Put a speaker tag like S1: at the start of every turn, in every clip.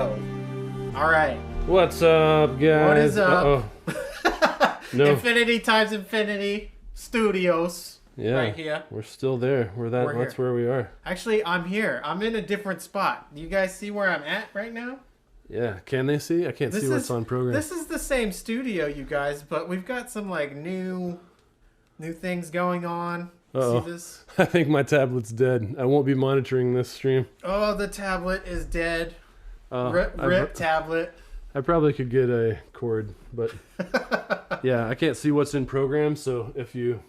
S1: All right.
S2: What's up, guys?
S1: What is up?
S2: No.
S1: Infinity times Infinity Studios.
S2: Yeah,
S1: right here.
S2: We're still there. That's where we are.
S1: Actually, I'm here. I'm in a different spot. You guys see where I'm at right now?
S2: Yeah. Can they see? I can't see what's on program.
S1: This is the same studio, you guys, but we've got some like new things going on.
S2: Uh-oh.
S1: See this?
S2: I think my tablet's dead. I won't be monitoring this stream.
S1: Oh, the tablet is dead.
S2: RIP
S1: tablet.
S2: I probably could get a cord, but yeah, I can't see what's in program. So if you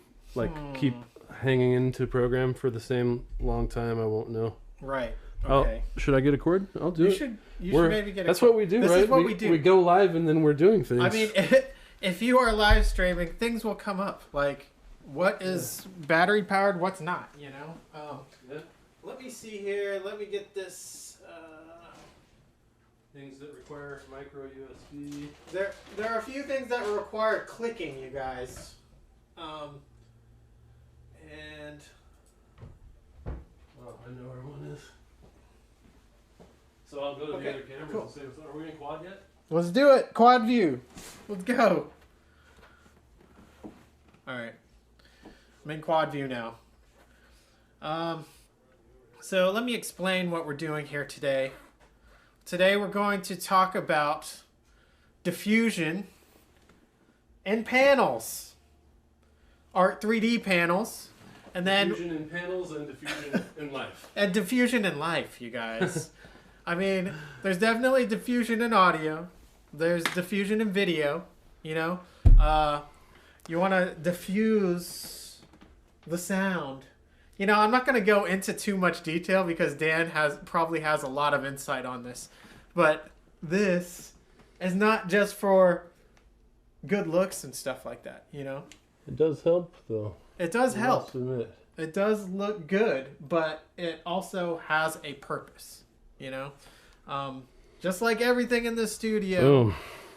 S2: keep hanging into program for the same long time, I won't know.
S1: Right. Okay.
S2: Should I get a cord? I'll do it.
S1: You should maybe get a cord.
S2: That's what we do, right?
S1: This is what we do.
S2: We go live and then we're doing things.
S1: I mean, if you are live streaming, things will come up. Like, what is battery powered, what's not, you know?
S2: Yeah.
S1: Let me see here. Let me get this.
S2: Things that require micro USB.
S1: There are a few things that require clicking, you guys. And
S2: oh, I know where one is. So I'll go to the other cameras and say, are we in quad yet?
S1: let's do it. Quad view. Let's go. All right. I'm in quad view now. So let me explain what we're doing here today. Today we're going to talk about diffusion and panels. Art3D panels. And then
S2: diffusion in panels and diffusion in life.
S1: And diffusion in life, you guys. I mean, there's definitely diffusion in audio. There's diffusion in video, you know. You want to diffuse the sound. You know, I'm not going to go into too much detail because Dan probably has a lot of insight on this. But this is not just for good looks and stuff like that, you know?
S2: It does help, though.
S1: It does help.
S2: I must admit.
S1: It does look good, but it also has a purpose, you know? Just like everything in the studio,
S2: Boom.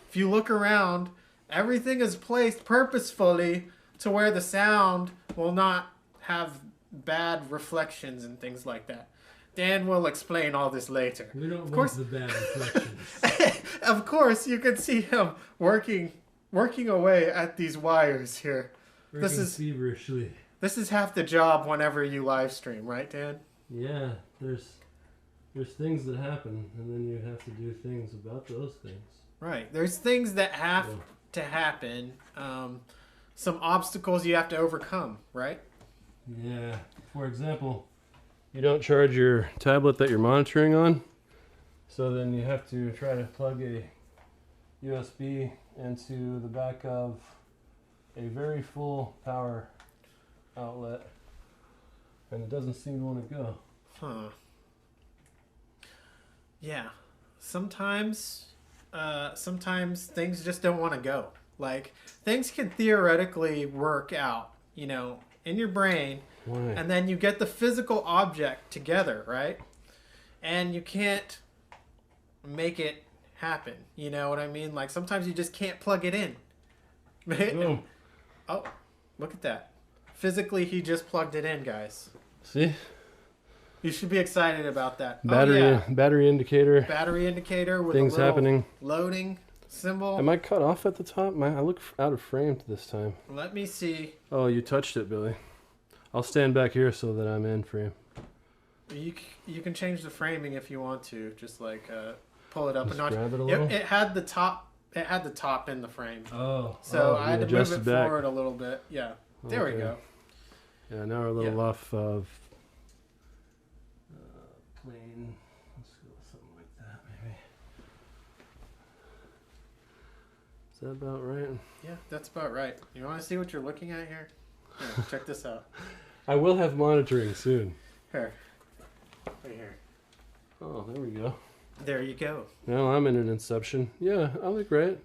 S1: If you look around, everything is placed purposefully to where the sound will not have bad reflections and things like that. Dan will explain all this later.
S2: We don't want the bad reflections.
S1: Of course, you can see him working away at these wires here.
S2: Working feverishly.
S1: This is half the job whenever you live stream, right, Dan?
S2: Yeah, there's things that happen, and then you have to do things about those things.
S1: Right. There's things that have to happen. Some obstacles you have to overcome, right?
S2: Yeah. For example, you don't charge your tablet that you're monitoring on, so then you have to try to plug a USB into the back of a very full power outlet, and it doesn't seem to want to go.
S1: Huh. Yeah. Sometimes things just don't want to go. Like, things can theoretically work out, you know, in your brain.
S2: Why?
S1: And then you get the physical object together, right? And you can't make it happen. You know what I mean? Like, sometimes you just can't plug it in.
S2: Boom.
S1: Oh, look at that. Physically, he just plugged it in, guys.
S2: See?
S1: You should be excited about that.
S2: Battery indicator.
S1: Battery indicator with
S2: things
S1: a little
S2: happening.
S1: Loading symbol.
S2: Am I cut off at the top? I look out of frame this time.
S1: Let me see.
S2: Oh, you touched it, Billy. I'll stand back here so that I'm in frame.
S1: You can change the framing if you want to. Just like pull it up
S2: Just
S1: a notch.
S2: grab it a little?
S1: It had the top. It had the top in the frame.
S2: Oh.
S1: So I had to move it
S2: back.
S1: forward a little bit. Yeah. There we go.
S2: Yeah, now we're a little off of plane. Let's go with something like that, maybe. Is that about right?
S1: Yeah, that's about right. You want to see what you're looking at here? Here, check this out.
S2: I will have monitoring soon.
S1: Here. Right here.
S2: Oh, there we go.
S1: There you go.
S2: Now I'm in an inception. Yeah, I look right.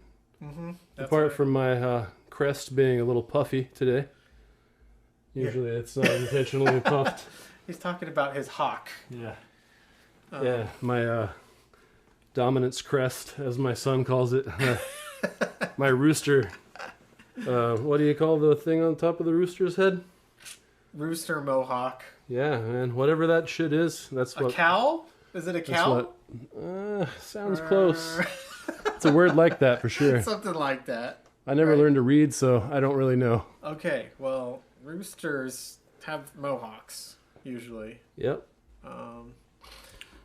S1: Mm-hmm.
S2: Apart from my crest being a little puffy today. Usually it's not intentionally puffed.
S1: He's talking about his hawk.
S2: Yeah. Yeah, my dominance crest, as my son calls it. My rooster. What do you call the thing on top of the rooster's head?
S1: Rooster mohawk.
S2: Yeah, man. Whatever that shit is, that's what.
S1: A cowl? Is it a cow?
S2: Sounds close. It's a word like that for sure.
S1: Something like that.
S2: I never learned to read, so I don't really know.
S1: Okay, well, roosters have mohawks, usually.
S2: Yep.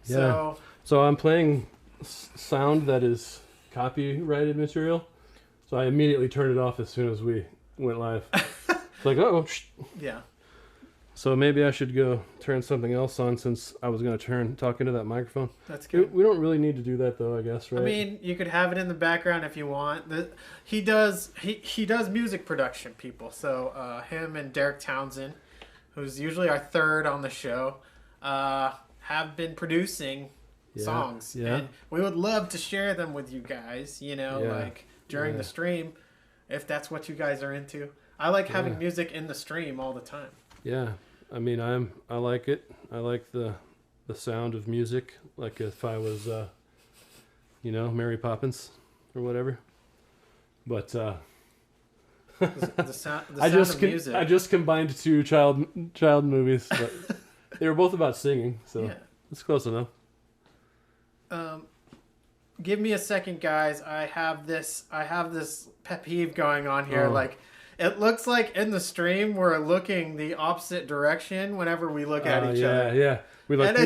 S1: So
S2: I'm playing sound that is copyrighted material, so I immediately turned it off as soon as we went live. It's like,
S1: yeah.
S2: So maybe I should go turn something else on since I was going to talk into that microphone.
S1: That's good.
S2: We don't really need to do that though, I guess, right?
S1: I mean, you could have it in the background if you want. He does music production, people. So him and Derek Townsend, who's usually our third on the show, have been producing songs.
S2: Yeah.
S1: And we would love to share them with you guys, like during the stream, if that's what you guys are into. I like having music in the stream all the time.
S2: Yeah. I mean, I like it. I like the sound of music, like if I was, Mary Poppins or whatever. But
S1: the sound of music.
S2: I just combined two child movies, but they were both about singing, so it's close enough.
S1: Give me a second, guys. I have this pet peeve going on here. Like, it looks like in the stream we're looking the opposite direction whenever we look at each other.
S2: Yeah. We like.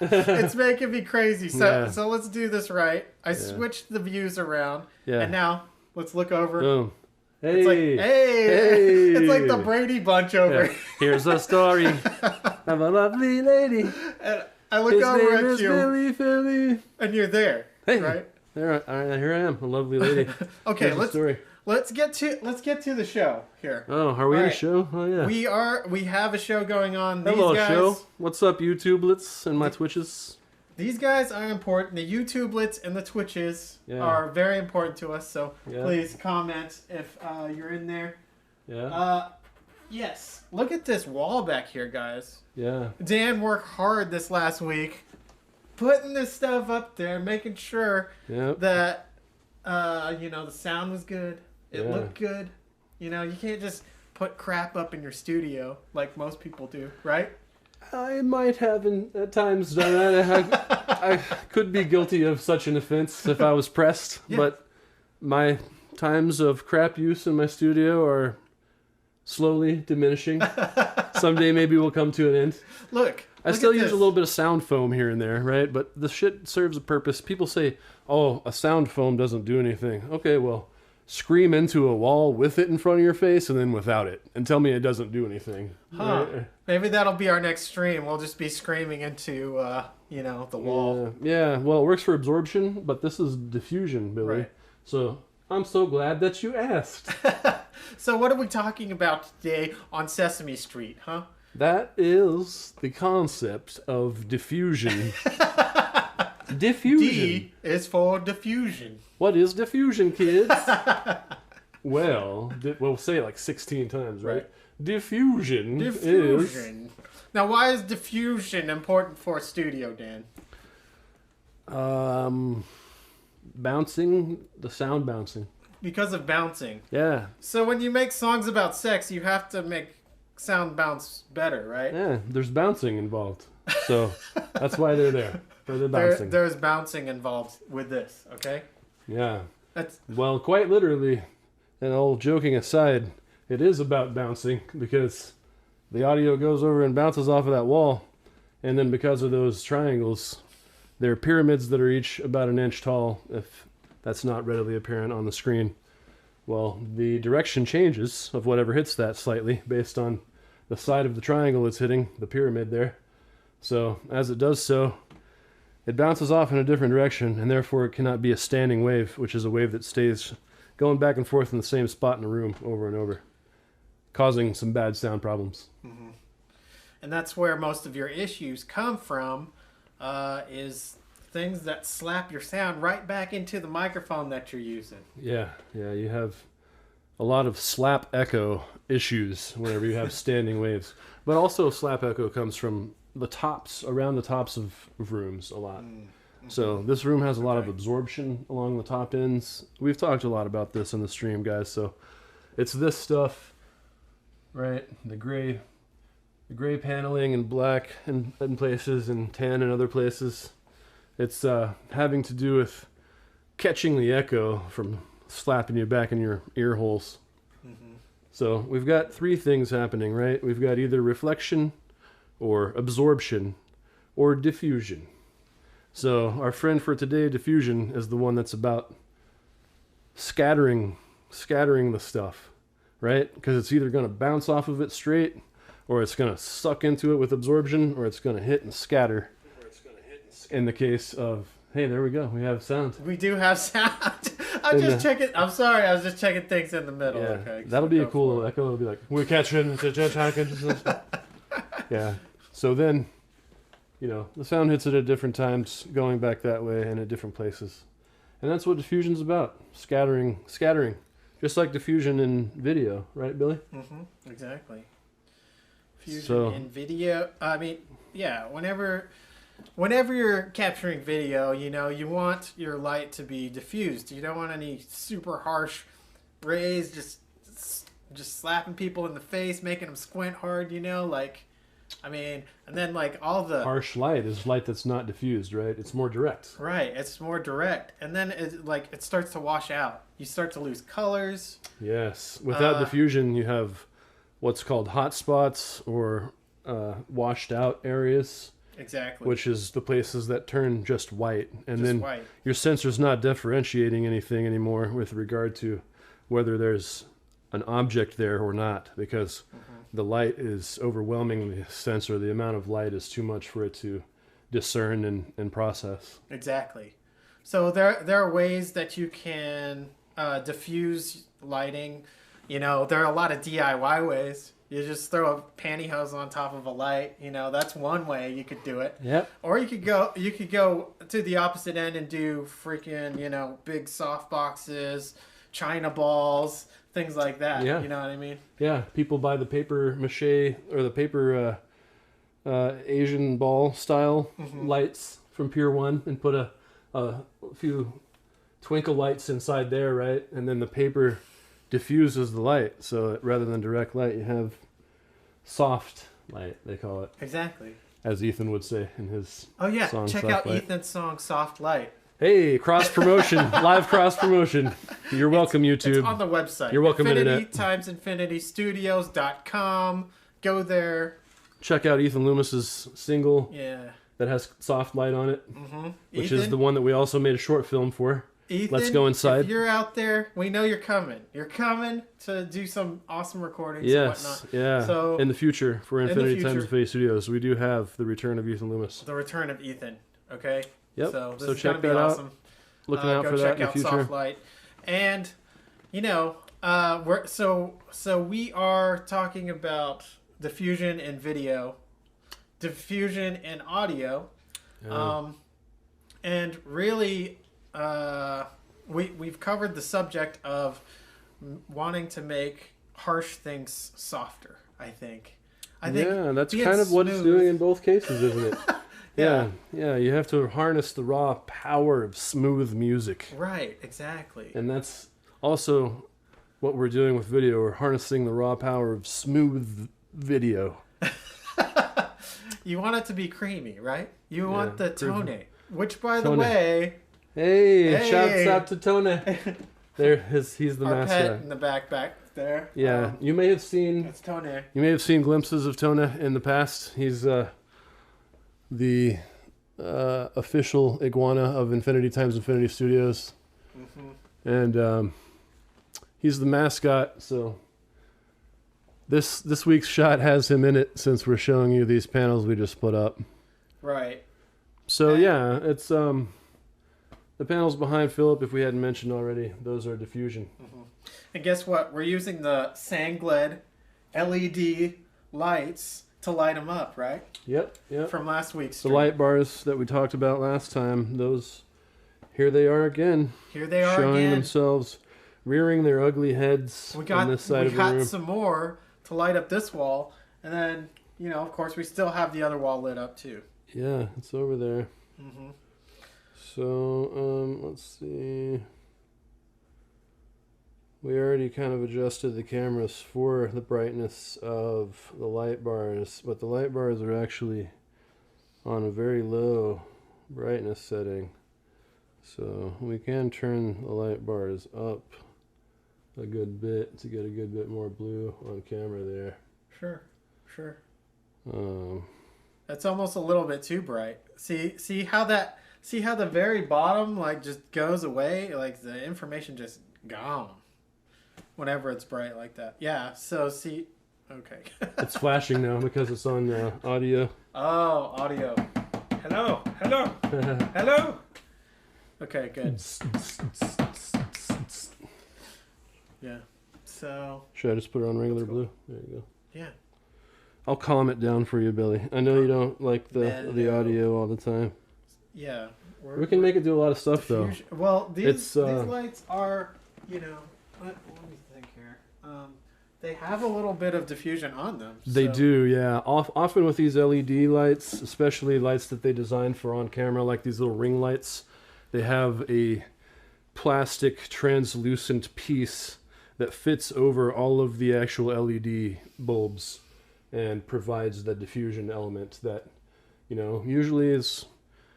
S1: It's making me crazy. So let's do this right. I switched the views around, and now let's look over.
S2: Boom. Hey,
S1: it's like, hey. It's like the Brady Bunch over.
S2: Yeah. Here's a story of a lovely lady.
S1: And I look over at you,
S2: Billy.
S1: and you're there.
S2: Hey,
S1: right?
S2: Here I am, a lovely lady.
S1: Okay, let's get to the show here.
S2: Oh, are we in a show? Oh yeah.
S1: We have a show going on.
S2: Hello, show. What's up, YouTubelets and my Twitches?
S1: These guys are important. The YouTubelets and the Twitches are very important to us. So please comment if you're in there.
S2: Yeah.
S1: Yes. Look at this wall back here, guys.
S2: Yeah.
S1: Dan worked hard this last week, putting this stuff up there, making sure that the sound was good. It looked good. You can't just put crap up in your studio like most people do, right?
S2: I might have at times done that. I could be guilty of such an offense if I was pressed, but my times of crap use in my studio are slowly diminishing. Someday maybe we'll come to an end. I still use a little bit of sound foam here and there, right? But the shit serves a purpose. People say, oh, a sound foam doesn't do anything. Okay, well, scream into a wall with it in front of your face and then without it. And tell me it doesn't do anything. Right?
S1: Maybe that'll be our next stream. We'll just be screaming into, the wall.
S2: Yeah, well, it works for absorption, but this is diffusion, Billy.
S1: Right.
S2: So I'm so glad that you asked.
S1: So what are we talking about today on Sesame Street, huh?
S2: That is the concept of diffusion. Diffusion.
S1: D is for diffusion.
S2: What is diffusion, kids? Well, we'll say it like 16 times, right? Diffusion is...
S1: Now, why is diffusion important for a studio, Dan?
S2: Bouncing, the sound bouncing.
S1: Because of bouncing.
S2: Yeah.
S1: So when you make songs about sex, you have to make sound bounce better, right?
S2: Yeah, there's bouncing involved. So that's why they're there. For the bouncing.
S1: There's bouncing involved with this, okay?
S2: Yeah. Well, quite literally, and all joking aside, it is about bouncing because the audio goes over and bounces off of that wall. And then because of those triangles, they're pyramids that are each about an inch tall, if that's not readily apparent on the screen. Well, the direction changes of whatever hits that slightly based on the side of the triangle it's hitting, the pyramid there. So as it does so, it bounces off in a different direction, and therefore it cannot be a standing wave, which is a wave that stays going back and forth in the same spot in a room over and over, causing some bad sound problems.
S1: Mm-hmm. And that's where most of your issues come from, is things that slap your sound right back into the microphone that you're using.
S2: Yeah, you have a lot of slap echo issues whenever you have standing waves. But also slap echo comes from around the tops of rooms a lot. Mm-hmm. So this room has a lot of absorption along the top ends. We've talked a lot about this in the stream, guys. So it's this stuff, right? The gray gray paneling and black in places and tan in other places. It's having to do with catching the echo from slapping you back in your ear holes. Mm-hmm. So we've got three things happening, right? We've got either reflection or absorption or diffusion. So our friend for today, diffusion, is the one that's about scattering the stuff, right? Because it's either going to bounce off of it straight, or it's going to suck into it with absorption, or it's going to hit and scatter. In the case of, hey, there we go. We have sound.
S1: We do have sound. I'm just checking. I'm sorry. I was just checking things in the middle.
S2: Yeah,
S1: Okay,
S2: that'll be a cool little echo. It'll be like, we're catching. Yeah. So then, you know, the sound hits it at different times, going back that way and at different places. And that's what diffusion's about. Scattering. Just like diffusion in video, right, Billy?
S1: Mm-hmm. Exactly. Diffusion in video. I mean, yeah, whenever you're capturing video, you know, you want your light to be diffused. You don't want any super harsh rays just slapping people in the face, making them squint hard, you know, like, I mean, and then like all the
S2: harsh light is light that's not diffused, right? It's more direct.
S1: Right, it's more direct, and then it starts to wash out. You start to lose colors.
S2: Yes, without diffusion, you have what's called hot spots or washed out areas.
S1: Exactly.
S2: Which is the places that turn just white, and
S1: just
S2: then
S1: white.
S2: Your sensor's not differentiating anything anymore with regard to whether there's an object there or not, because the light is overwhelming the sensor. The amount of light is too much for it to discern and process.
S1: Exactly. So there are ways that you can diffuse lighting. You know, there are a lot of DIY ways. You just throw a pantyhose on top of a light. You know, that's one way you could do it.
S2: Yep.
S1: Or you could go to the opposite end and do freaking, you know, big soft boxes, China balls, things like that.
S2: Yeah.
S1: You know what I mean?
S2: Yeah. People buy the paper mache or the paper Asian ball style lights from Pier 1 and put a few twinkle lights inside there, right? And then the paper diffuses the light, so that rather than direct light, you have soft light, they call it.
S1: Exactly.
S2: As Ethan would say in his song,
S1: check
S2: Soft
S1: out
S2: Light.
S1: Ethan's song, Soft Light.
S2: Hey, cross promotion, live cross promotion. You're welcome, YouTube.
S1: It's on the website.
S2: You're welcome,
S1: Infinity
S2: Internet.
S1: times infinitystudios.com. Go there.
S2: Check out Ethan Loomis's single
S1: Yeah.
S2: that has soft light on it, which
S1: Ethan,
S2: is the one that we also made a short film for.
S1: Ethan,
S2: Let's go inside.
S1: If you're out there, we know you're coming. You're coming to do some awesome recordings
S2: Yes,
S1: and whatnot.
S2: yeah.
S1: So,
S2: in the future, for Infinity
S1: future.
S2: times Infinity Studios, we do have the return of Ethan Loomis.
S1: The return of Ethan. Okay.
S2: Yep.
S1: So this
S2: So
S1: is
S2: check
S1: gonna be
S2: that out.
S1: awesome.
S2: Looking out
S1: go
S2: for that
S1: check
S2: in the
S1: out
S2: future.
S1: Soft Light. And you know, we are talking about diffusion in video, diffusion in audio, and really, we've covered the subject of wanting to make harsh things softer. I think
S2: Yeah, that's
S1: being
S2: kind of what it's
S1: smooth-
S2: doing in both cases, isn't it?
S1: Yeah.
S2: Yeah. You have to harness the raw power of smooth music.
S1: Right, exactly.
S2: And that's also what we're doing with video. We're harnessing the raw power of smooth video.
S1: You want it to be creamy, right? You want the
S2: creamy.
S1: tone, which, by
S2: Tone.
S1: the way,
S2: Hey, shouts out to Tone. He's the
S1: our pet
S2: mascot.
S1: in the back there.
S2: Yeah, you may have seen
S1: That's Tone.
S2: glimpses of Tone in the past. He's the official iguana of Infinity times Infinity Studios, and he's the mascot. So this week's shot has him in it, since we're showing you these panels we just put up.
S1: Right.
S2: So yeah, it's the panels behind Philip. If we hadn't mentioned already, those are diffusion.
S1: And guess what? We're using the Senlged LED lights to light them up, right?
S2: Yep.
S1: From last week's
S2: The
S1: stream.
S2: light bars that we talked about last time, those, here they are again.
S1: Here they are
S2: showing
S1: again.
S2: themselves, rearing their ugly heads on this side of the room.
S1: some more to light up this wall, and then, you know, of course, we still have the other wall lit up too.
S2: Yeah, it's over there. So, let's see. we already kind of adjusted the cameras for the brightness of the light bars, but the light bars are actually on a very low brightness setting. So we can turn the light bars up a good bit to get a good bit more blue on camera there.
S1: Sure, sure.
S2: Um,
S1: That's almost a little bit too bright. See how the very bottom like just goes away, like the information just gone whenever it's bright like that. Yeah. So see, okay.
S2: it's flashing now because it's on audio.
S1: Oh, audio. Hello, hello, hello. Okay, good. Yeah. So.
S2: Should I just put it on regular blue? There you go.
S1: Yeah.
S2: I'll calm it down for you, Billy. I know you don't like the audio all the time.
S1: Yeah.
S2: We can make it do a lot of stuff though.
S1: Well, these lights are, you know, let me think here. They have a little bit of diffusion on them.
S2: They do, yeah. Often with these LED lights, especially lights that they design for on camera, like these little ring lights, they have a plastic translucent piece that fits over all of the actual LED bulbs and provides the diffusion element that, you know, usually is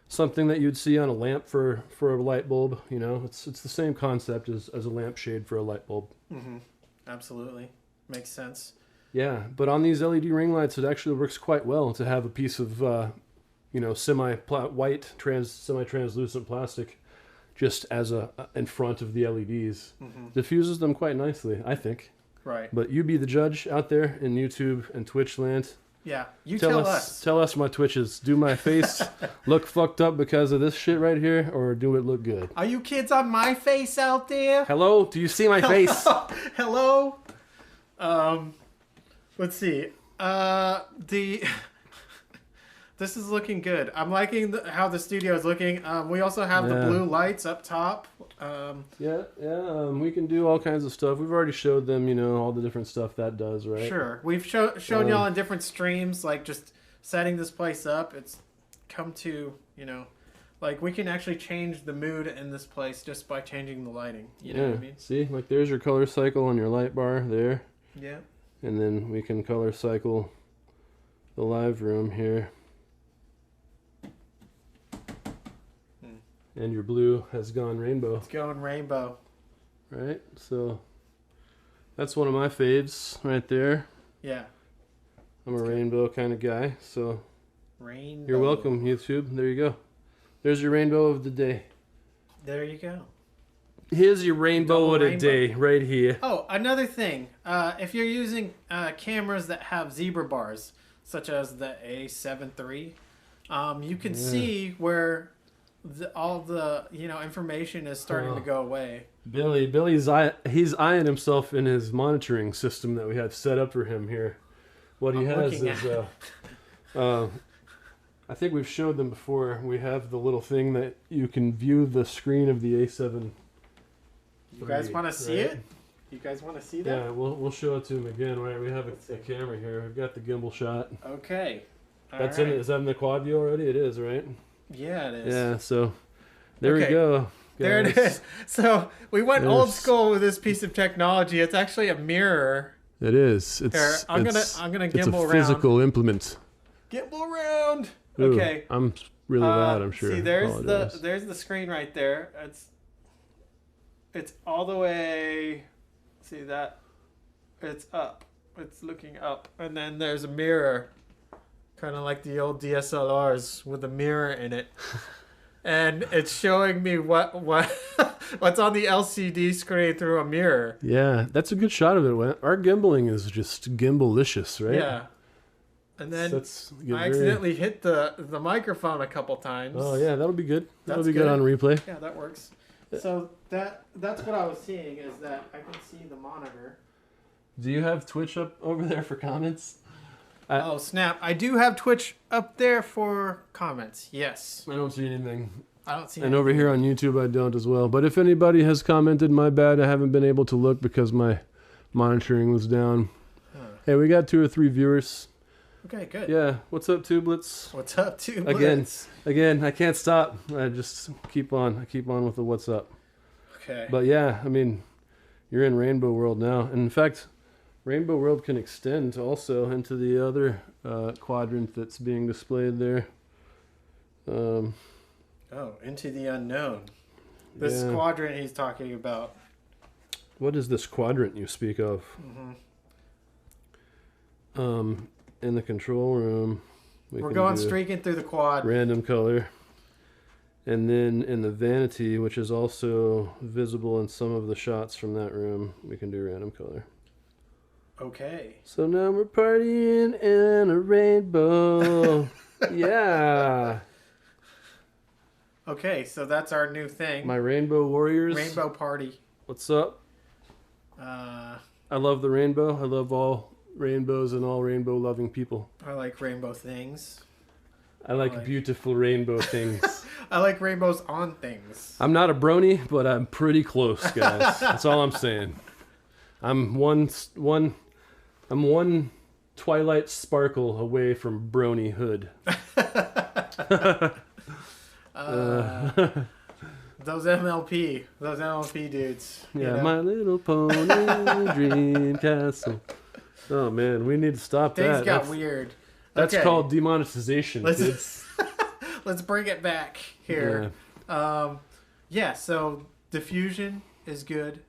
S2: something that you'd see on a lamp for a light bulb. You know, it's the same concept as a lampshade for a light bulb.
S1: Mm-hmm. Absolutely. Makes sense.
S2: Yeah, but on these LED ring lights, it actually works quite well to have a piece of, you know, semi-white, semi-translucent plastic just as in front of the LEDs.
S1: Mm-hmm.
S2: Diffuses them quite nicely, I think.
S1: Right.
S2: But you be the judge out there in YouTube and Twitch land.
S1: Yeah, you tell us.
S2: Tell us my Twitches. Do my face look fucked up because of this shit right here, or do it look good?
S1: Are you kids on my face out there?
S2: Hello? Do you see my face?
S1: Hello? Let's see. This is looking good. I'm liking how the studio is looking. We also have the blue lights up top.
S2: We can do all kinds of stuff. We've already showed them, you know, all the different stuff that does, right?
S1: Sure. We've shown y'all in different streams, like just setting this place up. It's come to, you know, like we can actually change the mood in this place just by changing the lighting. You know what I mean?
S2: See, like there's your color cycle on your light bar there.
S1: Yeah.
S2: And then we can color cycle the live room here. And your blue has gone rainbow.
S1: It's going rainbow.
S2: Right? So that's one of my faves right there.
S1: Yeah.
S2: I'm a rainbow kind of guy. So
S1: rainbow.
S2: You're welcome, YouTube. There you go. There's your rainbow of the day.
S1: There you go.
S2: Here's your rainbow of the day right here.
S1: Oh, another thing. If you're using cameras that have zebra bars, such as the A7 III, you can see where all the information is starting to go away.
S2: Billy's eyeing himself in his monitoring system that we have set up for him here. What he has is I think we've showed them before. We have the little thing that you can view the screen of the A7.
S1: You guys want to see it? You guys want to see that?
S2: Yeah, we'll show it to him again. Right, we have a camera here. We've got the gimbal shot.
S1: Okay.
S2: That's right. Is that in the quad view already? It is, right?
S1: Yeah, it is.
S2: Yeah, so there we go. Guys.
S1: There it is. So we went old school with this piece of technology. It's actually a mirror.
S2: It is.
S1: I'm gonna gimbal around.
S2: It's a physical implement.
S1: Gimbal around.
S2: Ooh,
S1: okay.
S2: I'm really loud. I'm sure.
S1: See, there's the screen right there. It's all the way. See that? It's up. It's looking up, and then there's a mirror, kind of like the old DSLRs with a mirror in it, and it's showing me what's on the LCD screen through a mirror.
S2: Yeah, that's a good shot of it. Our gimbaling is just gimbalicious, right?
S1: Yeah. And then I accidentally hit the microphone a couple times.
S2: Oh yeah, that'll be good. That'll be good on replay.
S1: Yeah, that works. So that's what I was seeing, is that I can see the monitor.
S2: Do you have Twitch up over there for comments?
S1: Oh snap! I do have Twitch up there for comments. Yes.
S2: I don't see anything.
S1: I don't see.
S2: And over here on YouTube, I don't as well. But if anybody has commented, my bad. I haven't been able to look because my monitoring was down. Huh. Hey, we got 2 or 3 viewers.
S1: Okay, good.
S2: Yeah. What's up, Tubelets?
S1: What's up, Tubelets?
S2: Again, I can't stop. I just keep on. I keep on with the what's up.
S1: Okay.
S2: But yeah, I mean, You're in Rainbow World now. And in fact, Rainbow World can extend also into the other quadrant that's being displayed there.
S1: Oh, into the unknown. This quadrant he's talking about.
S2: What is this quadrant you speak of? In the control room,
S1: we're going streaking through the quad.
S2: Random color. And then in the vanity, which is also visible in some of the shots from that room, we can do random color.
S1: Okay.
S2: So now we're partying in a rainbow. Yeah.
S1: Okay, so that's our new thing.
S2: My rainbow warriors.
S1: Rainbow party.
S2: What's up? I love the rainbow. I love all rainbows and all rainbow loving people.
S1: I like rainbow things.
S2: I like beautiful rainbow things.
S1: I like rainbows on things.
S2: I'm not a brony, but I'm pretty close, guys. That's all I'm saying. I'm one Twilight sparkle away from bronyhood.
S1: Those MLP dudes.
S2: Yeah,
S1: you know?
S2: My Little Pony Dream Castle. Oh man, we need to stop that.
S1: Things got weird.
S2: That's called demonetization, kids.
S1: Let's bring it back here. Yeah, so diffusion is good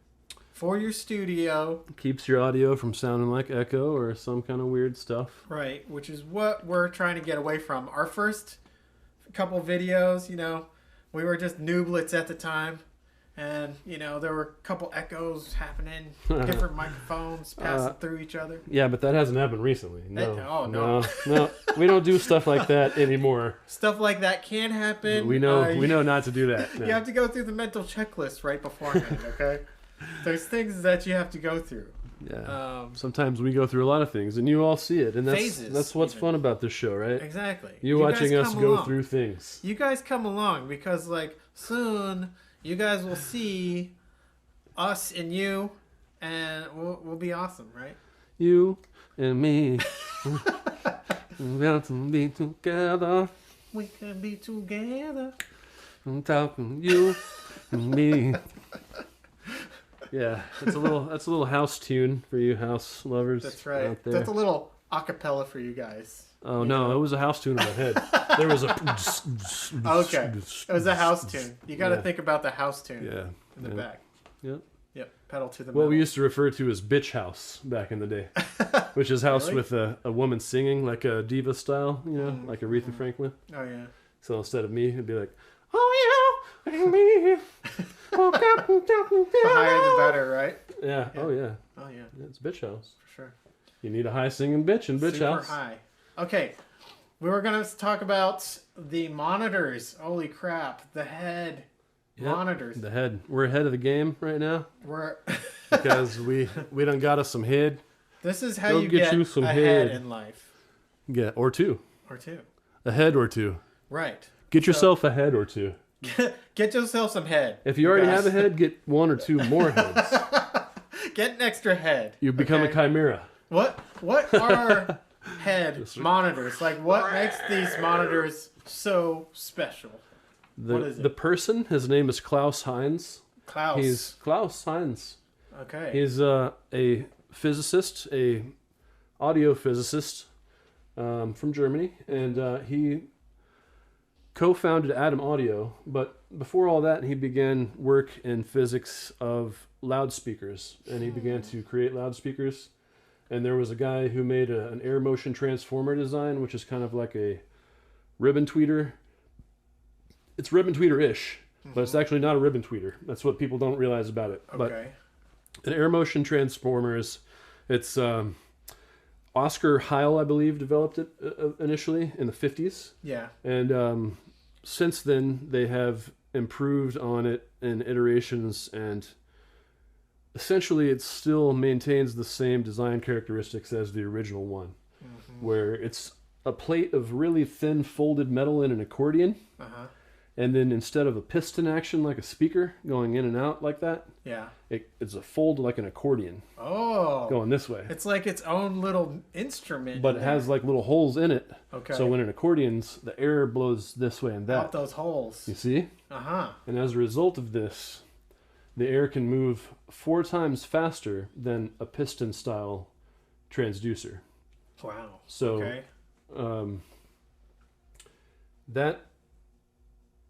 S1: for your studio.
S2: Keeps your audio from sounding like echo or some kind of weird stuff.
S1: Right, which is what we're trying to get away from. Our first couple videos, we were just nooblets at the time. And, there were a couple echoes happening, different microphones passing through each other.
S2: Yeah, but that hasn't happened recently. No.
S1: No.
S2: We don't do stuff like that anymore.
S1: Stuff like that can happen.
S2: We know not to do that. No.
S1: You have to go through the mental checklist right beforehand, okay? There's things that you have to go through.
S2: Yeah. Sometimes we go through a lot of things, and you all see it. And that's what's fun about this show, right?
S1: Exactly.
S2: You watching us go through things.
S1: You guys come along because, soon... You guys will see us and you, and we'll be awesome, right?
S2: You and me, we're to be together.
S1: We can be together.
S2: I'm talking you and me. Yeah, that's a little house tune for you house lovers.
S1: That's right.
S2: Out there.
S1: That's a little acapella for you guys.
S2: Oh no, it was a house tune in my head. There was a
S1: okay. It was a house tune. You got to think about the house tune. In the back.
S2: Yep.
S1: Pedal to the
S2: metal. What we used to refer to as bitch house back in the day, which is house with a woman singing like a diva style, like Aretha Franklin.
S1: Oh yeah.
S2: So instead of me, it'd be like, oh yeah, me.
S1: The higher the better, right?
S2: Yeah. Oh yeah.
S1: Oh yeah.
S2: It's bitch house
S1: for sure.
S2: You need a high singing bitch in bitch house.
S1: Super high. Okay, we were going to talk about the monitors. Holy crap, the HEDD monitors.
S2: The HEDD. We're ahead of the game right now.
S1: We're
S2: because we done got us some HEDD.
S1: This is how you get you some ahead in life.
S2: Yeah, or two. A head or two.
S1: Right.
S2: Get yourself a head or two.
S1: Get yourself some head.
S2: If you already have a head, get one or two more heads.
S1: Get an extra head.
S2: You become a chimera.
S1: What are HEDD monitors? What makes these monitors so special? What is it?
S2: The person, his name is Klaus Heinz. He's Klaus Heinz.
S1: Okay.
S2: He's a physicist, a audio physicist from Germany, and he co-founded Atom Audio. But before all that, he began work in physics of loudspeakers, and he began to create loudspeakers. And there was a guy who made an air motion transformer design, which is kind of like a ribbon tweeter. It's ribbon tweeter-ish, but it's actually not a ribbon tweeter. That's what people don't realize about it.
S1: Okay.
S2: But an air motion transformer it's Oscar Heil, I believe, developed it initially in the 50s.
S1: Yeah.
S2: And since then, they have improved on it in iterations, and essentially it still maintains the same design characteristics as the original one, where it's a plate of really thin folded metal in an accordion. And then instead of a piston action like a speaker going in and out like that, it's a fold like an accordion.
S1: Oh.
S2: Going this way.
S1: It's like its own little instrument.
S2: But it has like little holes in it.
S1: Okay.
S2: So when it accordions, the air blows this way and that.
S1: Out those holes.
S2: You see?
S1: Uh-huh.
S2: And as a result of this, the air can move 4 times faster than a piston-style transducer.
S1: Wow.
S2: So
S1: Okay.
S2: that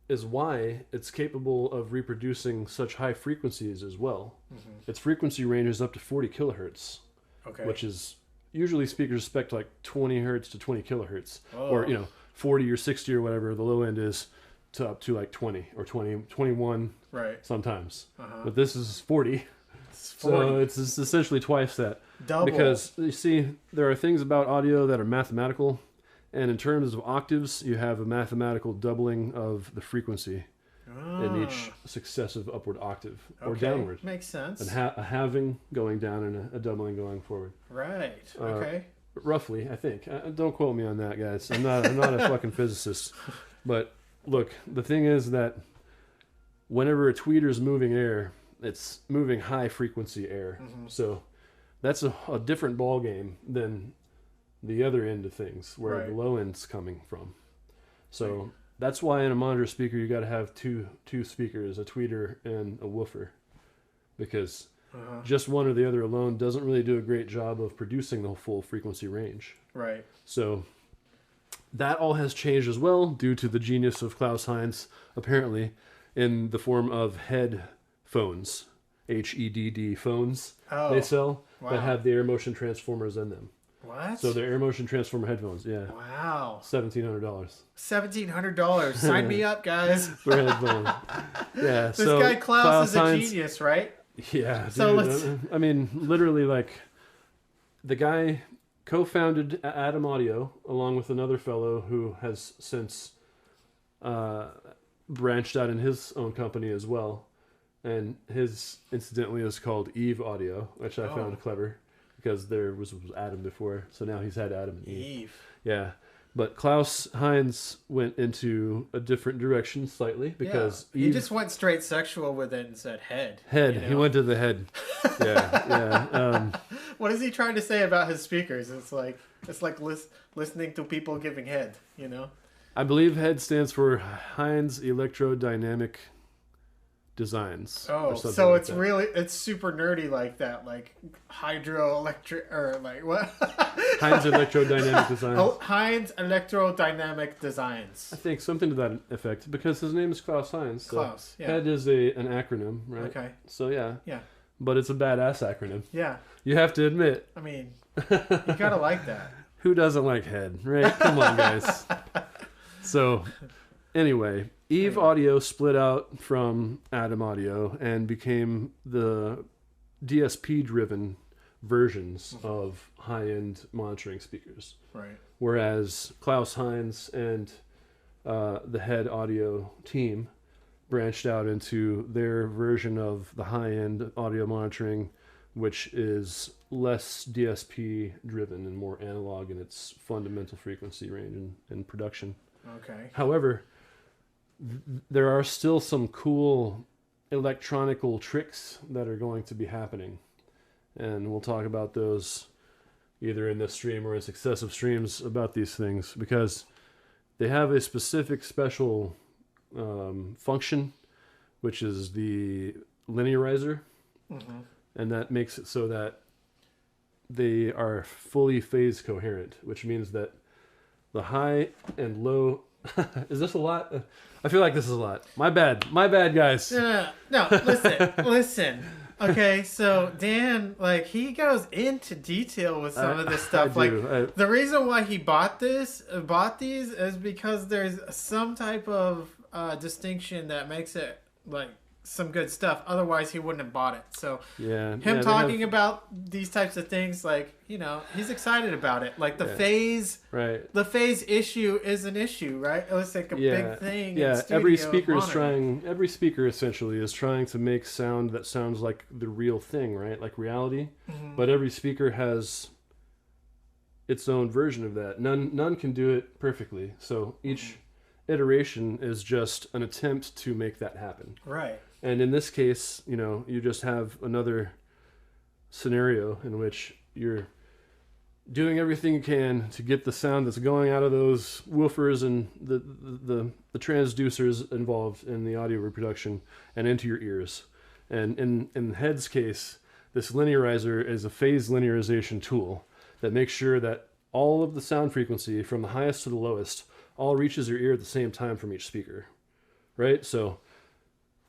S2: is why it's capable of reproducing such high frequencies as well. Its frequency range is up to 40 kilohertz,
S1: Okay.
S2: which is usually speakers expect like 20 hertz to 20 kilohertz,
S1: Oh.
S2: or 40 or 60 or whatever the low end is, to up to like 20 or 21
S1: Right.
S2: sometimes.
S1: Uh-huh.
S2: But this is 40.
S1: It's 40.
S2: So it's essentially twice that.
S1: Double.
S2: Because you see, there are things about audio that are mathematical, and in terms of octaves, you have a mathematical doubling of the frequency in each successive upward octave or downward.
S1: Makes sense.
S2: And a halving going down and a doubling going forward.
S1: Right. Okay.
S2: Roughly, I think. Don't quote me on that, guys. I'm not a fucking physicist. But look, the thing is that whenever a tweeter is moving air, it's moving high frequency air. So that's a different ball game than the other end of things, where the low end's coming from. So that's why in a monitor speaker you got to have two speakers, a tweeter and a woofer, because just one or the other alone doesn't really do a great job of producing the full frequency range.
S1: Right.
S2: So that all has changed as well due to the genius of Klaus Heinz, apparently, in the form of HEDD phones, HEDD phones they sell that have the air motion transformers in them.
S1: What?
S2: So they're air motion transformer headphones, yeah.
S1: Wow.
S2: $1,700.
S1: $1,700. Sign me up, guys.
S2: For headphones. Yeah.
S1: This guy Klaus is a genius, right?
S2: Yeah.
S1: So
S2: dude, I mean, literally, like, the guy co-founded Atom Audio along with another fellow who has since branched out in his own company as well. And his, incidentally, is called Eve Audio, which I found clever. Because there was Adam before, so now he's had Adam and Eve. Yeah, but Klaus Heinz went into a different direction slightly because
S1: he just went straight sexual with it and said head.
S2: He went to the head. Yeah.
S1: What is he trying to say about his speakers? It's like listening to people giving head.
S2: I believe head stands for Heinz Electrodynamic Designs.
S1: Oh, so it's it's super nerdy like that, like hydroelectric or like what?
S2: Heinz Electrodynamic Designs.
S1: Oh, Heinz Electrodynamic Designs.
S2: I think something to that effect because his name is Klaus Heinz. So
S1: Klaus, yeah.
S2: HEDD is an acronym, right?
S1: Okay.
S2: So yeah.
S1: Yeah.
S2: But it's a badass acronym.
S1: Yeah.
S2: You have to admit.
S1: I mean, you gotta like that.
S2: Who doesn't like HEDD, right? Come on, guys. So, anyway, Eve Audio split out from Atom Audio and became the DSP-driven versions of high-end monitoring speakers.
S1: Right.
S2: Whereas Klaus Heinz and the HEDD Audio team branched out into their version of the high-end audio monitoring, which is less DSP-driven and more analog in its fundamental frequency range and production.
S1: Okay.
S2: However, there are still some cool electronical tricks that are going to be happening. And we'll talk about those either in this stream or in successive streams about these things because they have a specific special function, which is the linearizer. And that makes it so that they are fully phase coherent, which means that the high and low... Is this a lot? I feel like this is a lot. My bad, guys.
S1: No, listen. Okay, so Dan, he goes into detail with some of this stuff. The reason why he bought these is because there's some type of distinction that makes it some good stuff. Otherwise, he wouldn't have bought it. So him talking about these types of things, he's excited about it. The phase issue is an issue, right? It was like a big thing.
S2: Yeah, every speaker essentially is trying to make sound that sounds like the real thing, right? Like reality. But every speaker has its own version of that. None can do it perfectly. So each iteration is just an attempt to make that happen.
S1: Right.
S2: And in this case, you just have another scenario in which you're doing everything you can to get the sound that's going out of those woofers and the transducers involved in the audio reproduction and into your ears. And in HEDD's case, this linearizer is a phase linearization tool that makes sure that all of the sound frequency from the highest to the lowest all reaches your ear at the same time from each speaker, right? So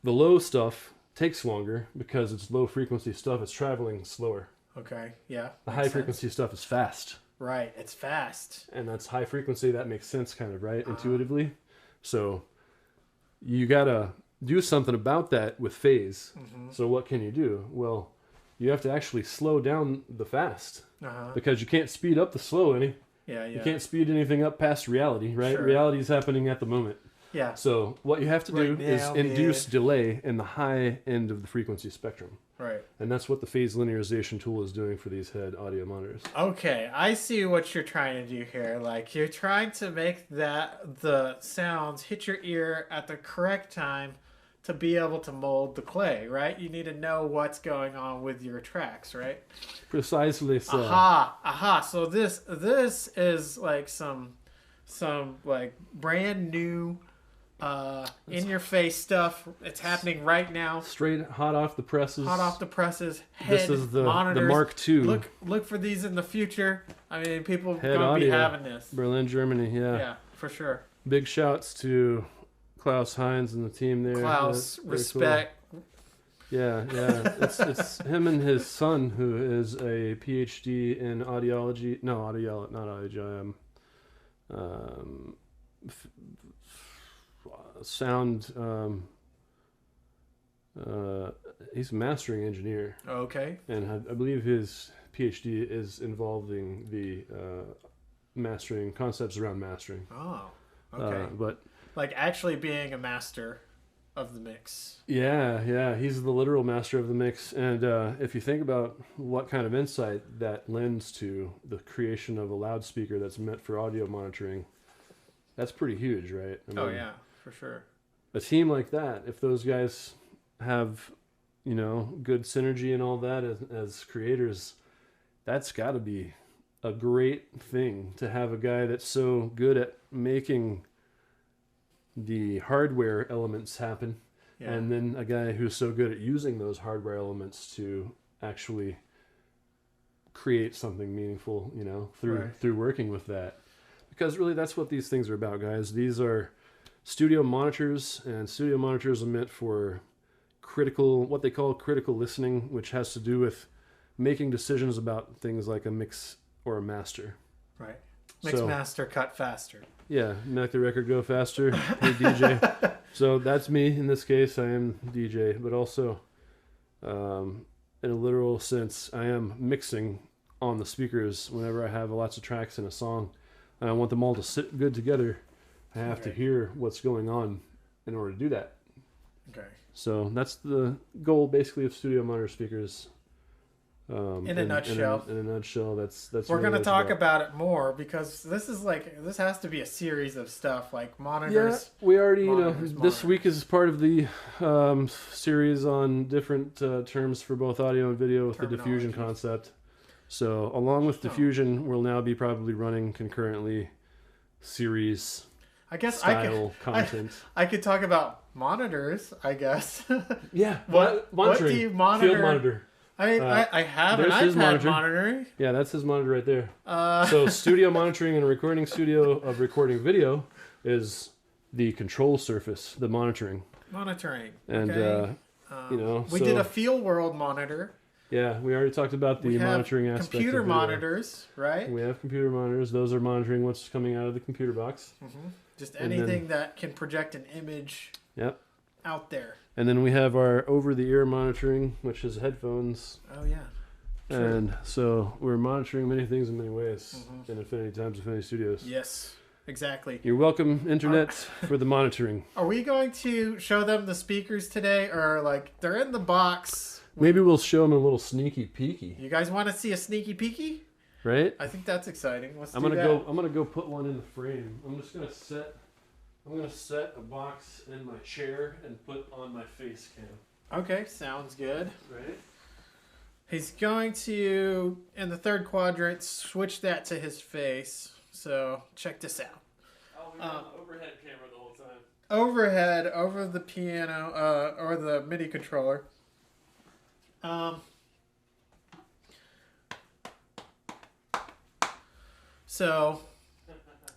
S2: the low stuff takes longer because it's low frequency stuff. It's traveling slower.
S1: Okay, yeah.
S2: The high frequency stuff is fast.
S1: Right, it's fast.
S2: And that's high frequency. That makes sense kind of, right? Intuitively. So you got to do something about that with phase. So what can you do? Well, you have to actually slow down the fast because you can't speed up the slow any.
S1: Yeah.
S2: You can't speed anything up past reality, right?
S1: Sure.
S2: Reality is happening at the moment.
S1: Yeah.
S2: So what you have to do is induce delay in the high end of the frequency spectrum.
S1: Right.
S2: And that's what the phase linearization tool is doing for these HEDD audio monitors.
S1: Okay, I see what you're trying to do here. Like, you're trying to make the sounds hit your ear at the correct time to be able to mold the clay, right? You need to know what's going on with your tracks, right?
S2: Precisely so.
S1: Aha. So this is like some like brand new in your face stuff. It's happening right now.
S2: Straight hot off the presses.
S1: This
S2: is the
S1: monitors.
S2: Mark II.
S1: Look for these in the future. I mean, people
S2: HEDD
S1: gonna be
S2: audio,
S1: having this.
S2: Berlin, Germany. Yeah.
S1: Yeah, for sure.
S2: Big shouts to Klaus Heinz and the team there.
S1: Klaus, respect.
S2: Cool. Yeah. It's him and his son, who is a PhD in audiology. No, not audiology. Sound. He's a mastering engineer.
S1: Okay.
S2: And I believe his PhD is involving the mastering concepts around mastering.
S1: Oh, okay.
S2: But
S1: like actually being a master of the mix.
S2: Yeah, he's the literal master of the mix. And if you think about what kind of insight that lends to the creation of a loudspeaker that's meant for audio monitoring, that's pretty huge, right? I mean,
S1: yeah, for sure.
S2: A team like that, if those guys have, good synergy and all that as creators, that's got to be a great thing to have a guy that's so good at making the hardware elements happen, and then a guy who's so good at using those hardware elements to actually create something meaningful, through working with that. Because really that's what these things are about, guys. These are studio monitors, and studio monitors are meant for what they call critical listening, which has to do with making decisions about things like a mix or a master.
S1: Right. Mix, master, cut faster.
S2: Yeah, make the record go faster. Hey, DJ. So that's me in this case. I am DJ, but also, in a literal sense, I am mixing on the speakers whenever I have lots of tracks in a song, and I want them all to sit good together. I have to hear what's going on in order to do that.
S1: Okay.
S2: So that's the goal, basically, of studio monitor speakers.
S1: In a nutshell.
S2: In a nutshell, that's.
S1: We're going to talk about it more because this has to be a series of stuff like monitors.
S2: Yeah, we already, this week is part of the series on different terms for both audio and video with the diffusion concept. So along with diffusion, we'll now be probably running concurrently series.
S1: I guess
S2: style content.
S1: I could talk about monitors, I guess.
S2: Yeah.
S1: What do you monitor?
S2: Field monitor.
S1: I mean, I have an iPad monitoring.
S2: Yeah, that's his monitor right there. So studio monitoring in a recording studio of recording video is the control surface, the monitoring. And,
S1: okay. We did a field world monitor.
S2: Yeah, we already talked about the monitoring aspect.
S1: Computer monitors, right?
S2: We have computer monitors. Those are monitoring what's coming out of the computer box.
S1: Mm-hmm. Just anything that can project an image out there.
S2: And then we have our over-the-ear monitoring, which is headphones.
S1: Oh, yeah. True.
S2: And so we're monitoring many things in many ways in Infinity Times Infinity Studios.
S1: Yes, exactly.
S2: You're welcome, Internet, for the monitoring.
S1: Are we going to show them the speakers today, or they're in the box?
S2: Maybe we'll show them a little sneaky peeky.
S1: You guys want to see a sneaky peeky?
S2: Right?
S1: I think that's exciting.
S2: I'm gonna go put one in the frame. I'm gonna set a box in my chair and put on my face cam.
S1: Okay, sounds good.
S2: Right?
S1: He's going to, in the third quadrant, switch that to his face. So check this out.
S2: I'll be on the overhead camera the whole time.
S1: Overhead, over the piano, or the MIDI controller. So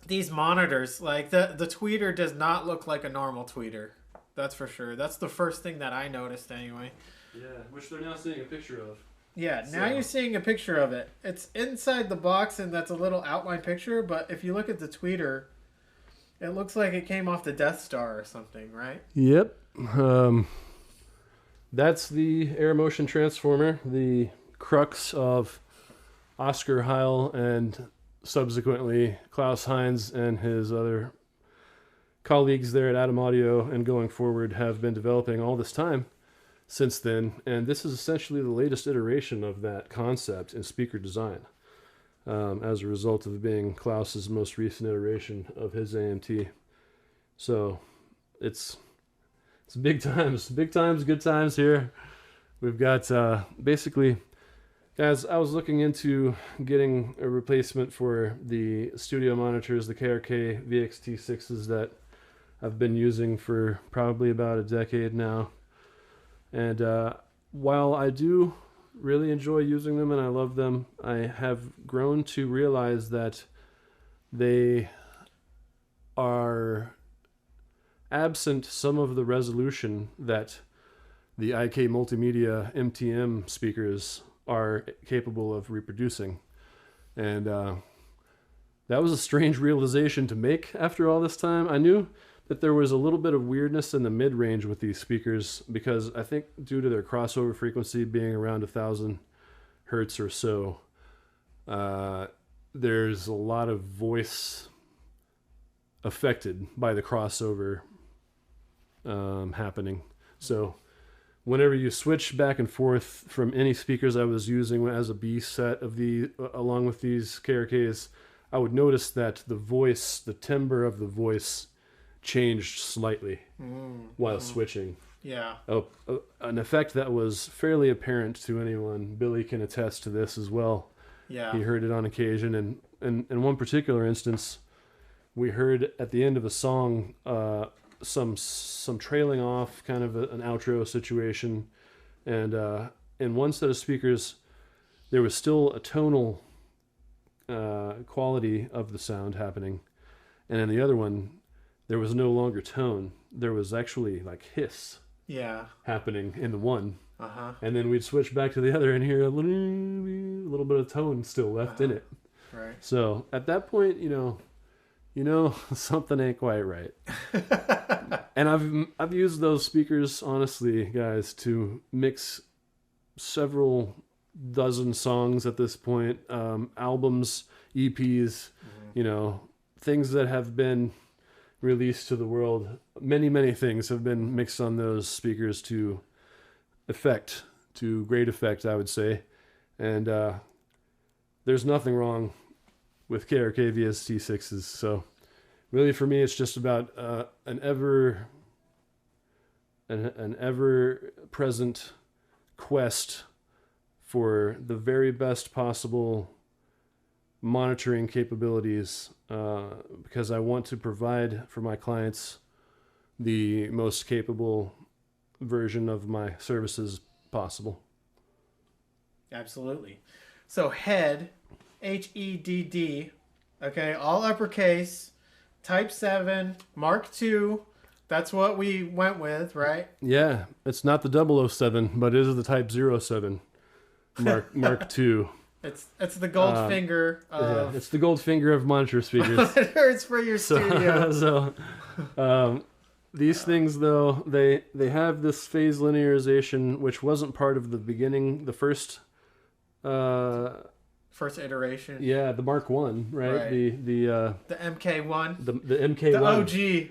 S1: these monitors, like the tweeter does not look like a normal tweeter. That's for sure. That's the first thing that I noticed anyway.
S2: Yeah, which they're now seeing a picture of.
S1: Yeah, now you're seeing a picture of it. It's inside the box and that's a little outline picture, but if you look at the tweeter, it looks like it came off the Death Star or something, right?
S2: Yep. That's the air motion transformer, the crux of Oscar Heil and subsequently Klaus Heinz and his other colleagues there at Atom Audio and going forward have been developing all this time since then. And this is essentially the latest iteration of that concept in speaker design, as a result of being Klaus's most recent iteration of his AMT. So it's big times, good times here. We've got basically, guys, I was looking into getting a replacement for the studio monitors, the KRK VXT6s that I've been using for probably about a decade now. And while I do really enjoy using them and I love them, I have grown to realize that they are absent some of the resolution that the IK Multimedia MTM speakers are capable of reproducing. And that was a strange realization to make after all this time. I knew that there was a little bit of weirdness in the mid-range with these speakers because I think due to their crossover frequency being around 1,000 hertz or so, there's a lot of voice affected by the crossover happening. So whenever you switch back and forth from any speakers I was using as a B set of along with these KRKs, I would notice that the voice, the timbre of the voice changed slightly while switching.
S1: Yeah.
S2: An effect that was fairly apparent to anyone. Billy can attest to this as well.
S1: Yeah.
S2: He heard it on occasion, and in one particular instance, we heard at the end of a song some trailing off, kind of an outro situation, and in one set of speakers, there was still a tonal quality of the sound happening, and in the other one, there was no longer tone. There was actually like hiss happening in the one. And then we'd switch back to the other and hear a little bit of tone still left in it.
S1: Right.
S2: So at that point, you know something ain't quite right. And I've used those speakers, honestly, guys, to mix several dozen songs at this point, albums, EPs, things that have been released to the world. Many things have been mixed on those speakers to great effect, I would say. And there's nothing wrong with KRK VST6s. So really for me, it's just about an ever present quest for the very best possible monitoring capabilities, because I want to provide for my clients the most capable version of my services possible.
S1: Absolutely. So HEDD, HEDD, okay, all uppercase, Type 7, Mark II. That's what we went with, right?
S2: Yeah, it's not the 007, but it is the Type 07 Mark II.
S1: It's the gold finger of...
S2: Yeah, it's the gold finger of monitor speakers.
S1: Monitors for your studio.
S2: So these things, though, they have this phase linearization, which wasn't part of the beginning, the first
S1: iteration.
S2: Yeah, the Mark I, right? The
S1: MK1.
S2: The MK1.
S1: The
S2: OG.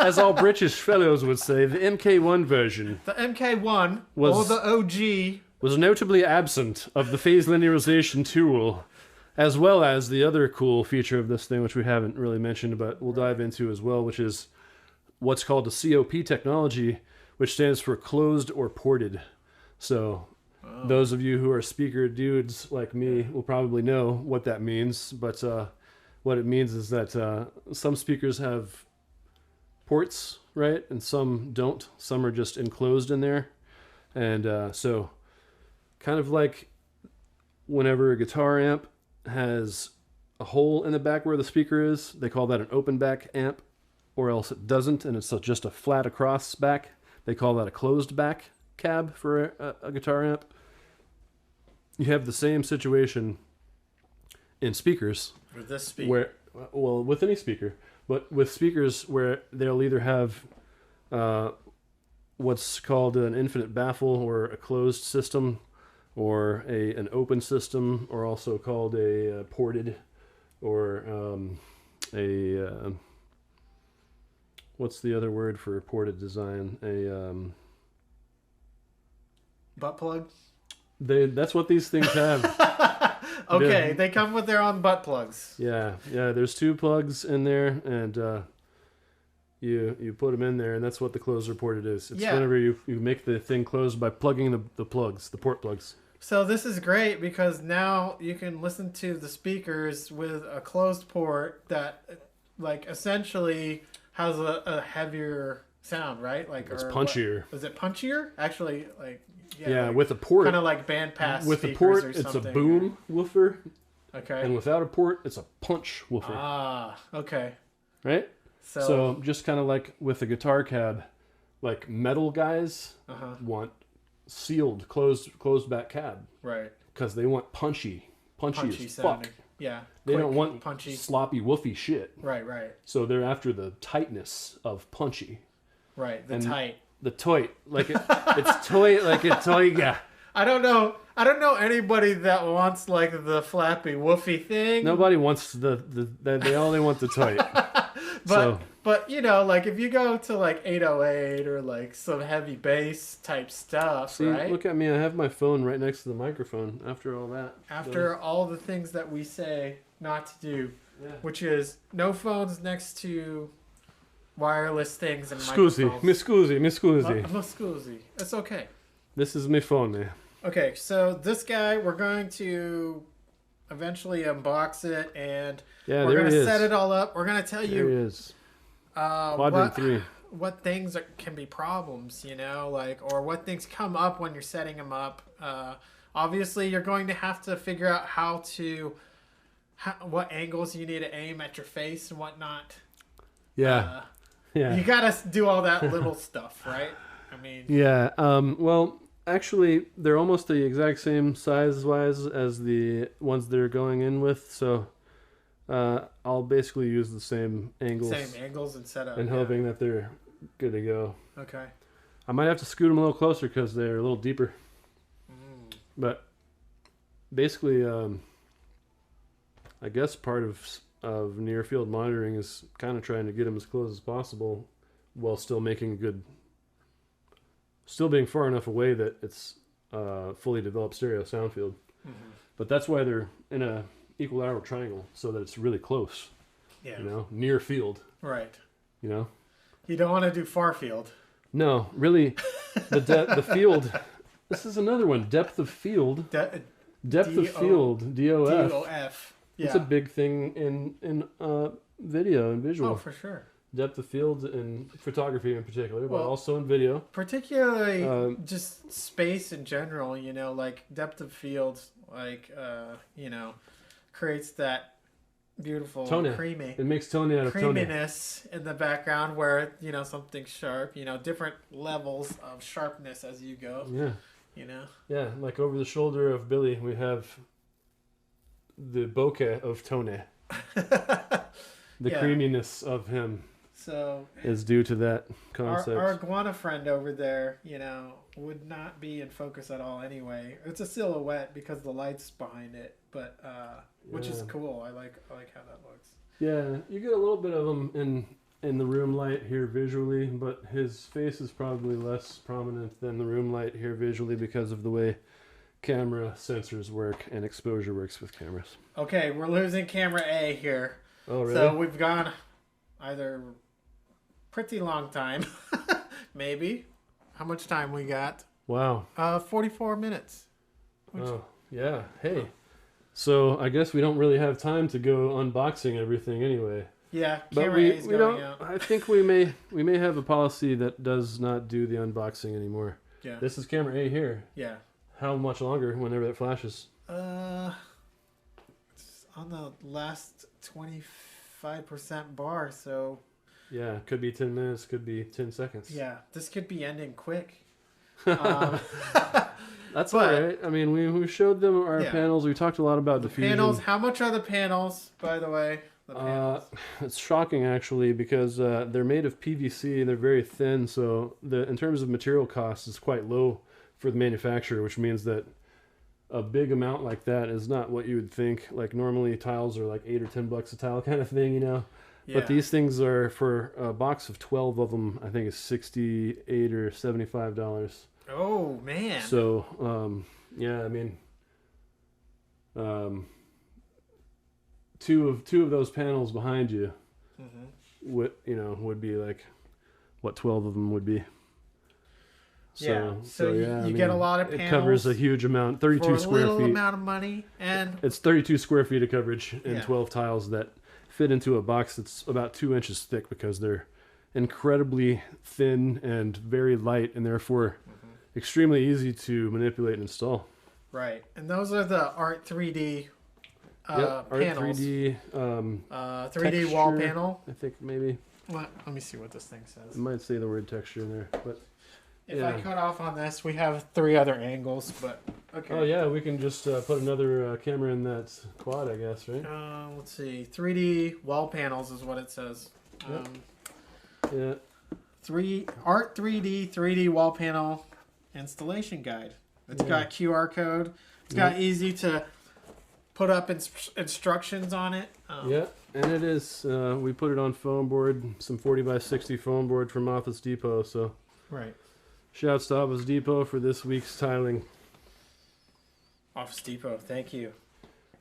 S2: As all British fellows would say, the MK1 version.
S1: The MK1, or the OG,
S2: was notably absent of the phase linearization tool, as well as the other cool feature of this thing, which we haven't really mentioned, but we'll dive into as well, which is what's called a COP technology, which stands for closed or ported. So those of you who are speaker dudes like me will probably know what that means, but what it means is that some speakers have ports, right, and some don't. Some are just enclosed in there. And so kind of like whenever a guitar amp has a hole in the back where the speaker is, they call that an open back amp, or else it doesn't, and it's just a flat across back. They call that a closed back cab for a guitar amp. You have the same situation in speakers.
S1: With this speaker.
S2: Well, with any speaker, but with speakers where they'll either have what's called an infinite baffle or a closed system, or an open system, or also called a ported, or what's the other word for ported design?
S1: Butt plug?
S2: That's what these things have.
S1: Okay, they come with their own butt plugs.
S2: Yeah. There's 2 plugs in there, and you put them in there, and that's what the closer ported is. It's whenever you make the thing closed by plugging the plugs, the port plugs.
S1: So this is great because now you can listen to the speakers with a closed port that, like, essentially has a heavier sound, right? Like,
S2: it's punchier.
S1: Is it punchier? Actually, like,
S2: like, with a port,
S1: kind of like bandpass.
S2: With a port, it's a boom woofer.
S1: Okay.
S2: And without a port, it's a punch woofer.
S1: Ah, okay.
S2: Right. So just kind of like with a guitar cab, like metal guys want sealed, closed back cab.
S1: Right.
S2: Because they want punchy as
S1: sounding.
S2: fuck.
S1: Yeah.
S2: They don't want
S1: punchy,
S2: sloppy, woofy shit.
S1: Right.
S2: So they're after the tightness of punchy.
S1: Right.
S2: The toy, it's toy, like a toy guy.
S1: I don't know anybody that wants like the flappy woofy thing.
S2: Nobody wants they only want the toy.
S1: But you know, like if you go to like 808 or like some heavy bass type stuff,
S2: see,
S1: right?
S2: Look at me, I have my phone right next to the microphone after all that.
S1: After all the things that we say not to do, which is no phones next to wireless things and microphones.
S2: Mi scusi.
S1: No scusi. It's okay.
S2: This is my phone, man.
S1: Okay, so this guy, we're going to eventually unbox it, and we're going to set it all up. We're going to tell you
S2: Quadrant 3.
S1: What things can be problems, you know, like, or what things come up when you're setting them up. Obviously, you're going to have to figure out what angles you need to aim at your face and whatnot.
S2: Yeah.
S1: You got to do all that little stuff, right? I mean...
S2: Yeah, well... Actually, they're almost the exact same size-wise as the ones they're going in with, so I'll basically use the same angles.
S1: Same angles and setup.
S2: And hoping that they're good to go.
S1: Okay.
S2: I might have to scoot them a little closer because they're a little deeper. But basically, I guess part of near-field monitoring is kind of trying to get them as close as possible while still making still being far enough away that it's fully developed stereo sound field. But that's why they're in a equilateral triangle, so that it's really close. Yeah. You know, near field.
S1: Right.
S2: You know?
S1: You don't want to do far field.
S2: No, really, the field, this is another one, depth of field. Depth of field, DOF.
S1: DOF. Yeah.
S2: It's a big thing in video and visual.
S1: Oh, for sure.
S2: Depth of field in photography in particular, but also in video.
S1: Particularly just space in general, you know, like depth of field, like, you know, creates that beautiful creamy.
S2: It makes tone out of
S1: creaminess in the background where, you know, something's sharp, you know, different levels of sharpness as you go.
S2: Yeah.
S1: You know?
S2: Yeah, like over the shoulder of Billy, we have the bokeh of Tone. The creaminess of him.
S1: So
S2: is due to that concept.
S1: Our iguana friend over there, you know, would not be in focus at all anyway. It's a silhouette because the light's behind it, but which is cool. I like how that looks.
S2: Yeah, you get a little bit of him in the room light here visually, but his face is probably less prominent than the room light here visually because of the way camera sensors work and exposure works with cameras.
S1: Okay, we're losing camera A here.
S2: Oh, really?
S1: So we've gone either pretty long time, maybe. How much time we got?
S2: Wow.
S1: 44 minutes.
S2: Oh, yeah. Hey. So I guess we don't really have time to go unboxing everything anyway.
S1: Yeah,
S2: but we don't. Out. I think we may have a policy that does not do the unboxing anymore.
S1: Yeah.
S2: This is camera A here.
S1: Yeah.
S2: how much longer whenever it flashes?
S1: It's on the last 25% bar, so
S2: Yeah, could be 10 minutes, could be 10 seconds.
S1: yeah, this could be ending quick.
S2: That's all right. I mean, we showed them our
S1: Yeah.
S2: panels. We talked a lot about diffusion.
S1: Panels. How much are the panels, by the way? The panels.
S2: It's shocking actually because they're made of PVC. They're very thin, so in terms of material costs, it's quite low for the manufacturer, which means that a big amount like that is not what you would think. Like normally tiles are like $8 or $10 a tile kind of thing, you know.
S1: Yeah.
S2: But these things are, for a box of 12 of them, I think it's $68 or $75.
S1: Oh man.
S2: So yeah, I mean, two of those panels behind you would be like what 12 of them would be.
S1: So you get a lot of panels.
S2: It covers a huge amount, 32 square feet.
S1: For a little amount of money, and
S2: it's 32 square feet of coverage and 12 tiles that fit into a box that's about 2 inches thick because they're incredibly thin and very light, and therefore extremely easy to manipulate and install.
S1: Right, and those are the Art3D
S2: panels. Art3D
S1: 3D wall panel.
S2: I think maybe.
S1: Let me see what this thing says.
S2: It might say the word texture in there, but
S1: if I cut off on this, we have 3 other angles, but okay.
S2: Oh yeah, we can just put another camera in that quad, I guess, right?
S1: Let's see. 3D wall panels is what it says.
S2: Yeah.
S1: Art3D 3D wall panel installation guide. It's got QR code. It's got easy to put up instructions on it.
S2: Yeah, and it is. We put it on foam board, some 40x60 foam board from Office Depot. So
S1: right.
S2: Shouts to Office Depot for this week's tiling.
S1: Office Depot, thank you.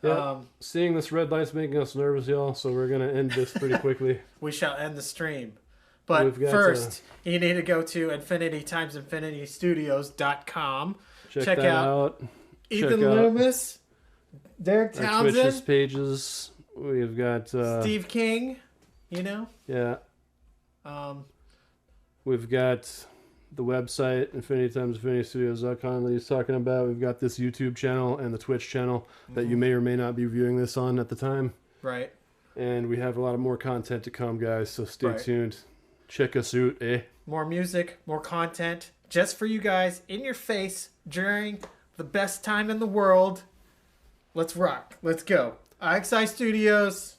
S2: Yeah, seeing this red light's making us nervous, y'all, so we're going to end this pretty quickly.
S1: We shall end the stream. But first, you need to go to infinity-infinitystudios.com. Check out Ethan Loomis, Derek Townsend.
S2: Our Twitch's pages. We've got
S1: Steve King, you know?
S2: Yeah. We've got the website, infinity-infinitystudios.com that he's talking about. We've got this YouTube channel and the Twitch channel that you may or may not be viewing this on at the time.
S1: Right.
S2: And we have a lot of more content to come, guys, so stay tuned. Check us out, eh?
S1: More music, more content, just for you guys, in your face, during the best time in the world. Let's rock. Let's go. IXI Studios.